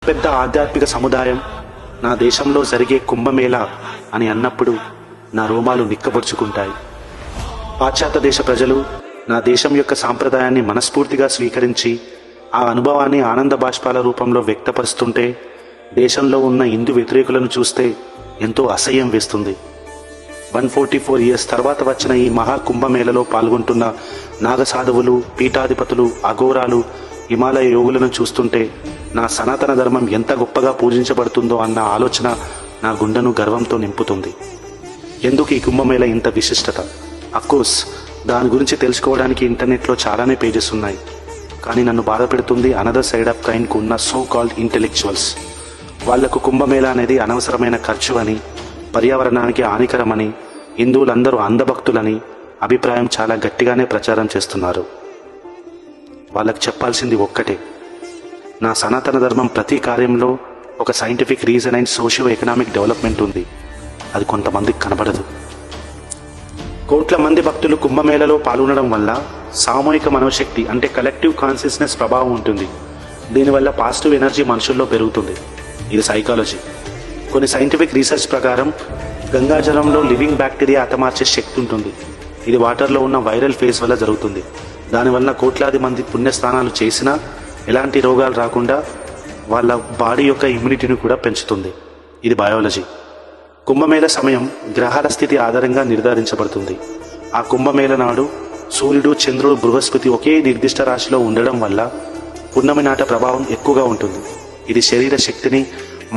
పెద్ద ఆధ్యాత్మిక సముదాయం నా దేశంలో జరిగే కుంభమేళా అని అన్నప్పుడు నా రోమాలు నిక్కబొడుచుకుంటాయి. పాశ్చాత్య దేశ ప్రజలు నా దేశం యొక్క సాంప్రదాయాన్ని మనస్ఫూర్తిగా స్వీకరించి ఆ అనుభవాన్ని ఆనంద బాష్పాల రూపంలో వ్యక్తపరుస్తుంటే దేశంలో ఉన్న హిందూ వ్యతిరేకులను చూస్తే ఎంతో అసహ్యం వేస్తుంది. 144 ఇయర్స్ తర్వాత వచ్చిన ఈ మహాకుంభమేళలో పాల్గొంటున్న నాగసాధువులు, పీఠాధిపతులు, అఘోరాలు, హిమాలయ యోగులను చూస్తుంటే నా సనాతన ధర్మం ఎంత గొప్పగా పూజించబడుతుందో అన్న ఆలోచన నా గుండెను గర్వంతో నింపుతుంది. ఎందుకు ఈ కుంభమేళ ఇంత విశిష్టత? అఫ్కోర్స్ దాని గురించి తెలుసుకోవడానికి ఇంటర్నెట్లో చాలానే పేజెస్ ఉన్నాయి. కానీ నన్ను బాధపెడుతుంది అనదర్ సైడ్ ఆఫ్ కైండ్కు ఉన్న సో కాల్డ్ ఇంటెలెక్చువల్స్. వాళ్లకు కుంభమేళ అనేది అనవసరమైన ఖర్చు అని, పర్యావరణానికి హానికరమని, హిందువులందరూ అంధభక్తులని అభిప్రాయం చాలా గట్టిగానే ప్రచారం చేస్తున్నారు. వాళ్ళకు చెప్పాల్సింది ఒక్కటే, నా సనాతన ధర్మం ప్రతి కార్యంలో ఒక scientific reason and socio economic development ఉంది. అది కొంతమందికి కనబడదు. కోట్ల మంది భక్తులు కుంభమేళలో పాల్గొనడం వల్ల సామూహిక మనోశక్తి అంటే కలెక్టివ్ కాన్షియస్నెస్ ప్రభావం ఉంటుంది. దీనివల్ల పాజిటివ్ ఎనర్జీ మనుషుల్లో పెరుగుతుంది. ఇది సైకాలజీ. కొన్ని సైంటిఫిక్ రీసెర్చ్ ప్రకారం గంగాజలంలో లివింగ్ బ్యాక్టీరియా హతమార్చే శక్తి ఉంటుంది. ఇది వాటర్లో ఉన్న వైరల్ ఫేజ్ వల్ల జరుగుతుంది. దానివల్ల కోట్లాది మంది పుణ్యస్నానాలు చేసినా ఎలాంటి రోగాలు రాకుండా వాళ్ళ బాడీ యొక్క ఇమ్యూనిటీని కూడా పెంచుతుంది. ఇది బయాలజీ. కుంభమేళ సమయం గ్రహాల స్థితి ఆధారంగా నిర్ధారించబడుతుంది. ఆ కుంభమేళ నాడు సూర్యుడు, చంద్రుడు, బృహస్పతి ఒకే నిర్దిష్ట రాశిలో ఉండడం వల్ల పున్నమి నాట ప్రభావం ఎక్కువగా ఉంటుంది. ఇది శరీర శక్తిని,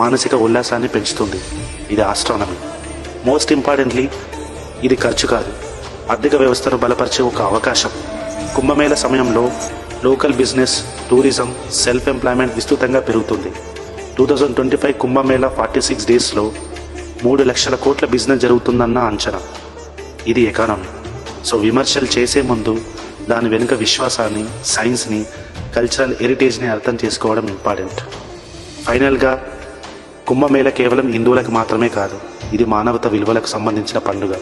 మానసిక ఉల్లాసాన్ని పెంచుతుంది. ఇది ఆస్ట్రానమీ. మోస్ట్ ఇంపార్టెంట్లీ ఇది ఖర్చు కాదు, ఆర్థిక వ్యవస్థను బలపరిచే ఒక అవకాశం. కుంభమేళ సమయంలో local business, tourism, self employment విస్తృతంగా పెరుగుతుంది. 2025 కుంభమేళ 46 డేస్లో 3 లక్షల కోట్ల బిజినెస్ జరుగుతుందన్న అంచనా. ఇది ఎకానమీ. సో విమర్శలు చేసే ముందు దాని వెనుక విశ్వాసాన్ని, సైన్స్ని, కల్చరల్ హెరిటేజ్ని అర్థం చేసుకోవడం ఇంపార్టెంట్. ఫైనల్గా కుంభమేళ కేవలం హిందువులకు మాత్రమే కాదు, ఇది మానవత విలువలకు సంబంధించిన పండుగ.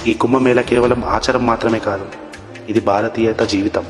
ఈ కుంభమేళ కేవలం ఆచారం మాత్రమే కాదు, ఇది భారతీయత జీవితం.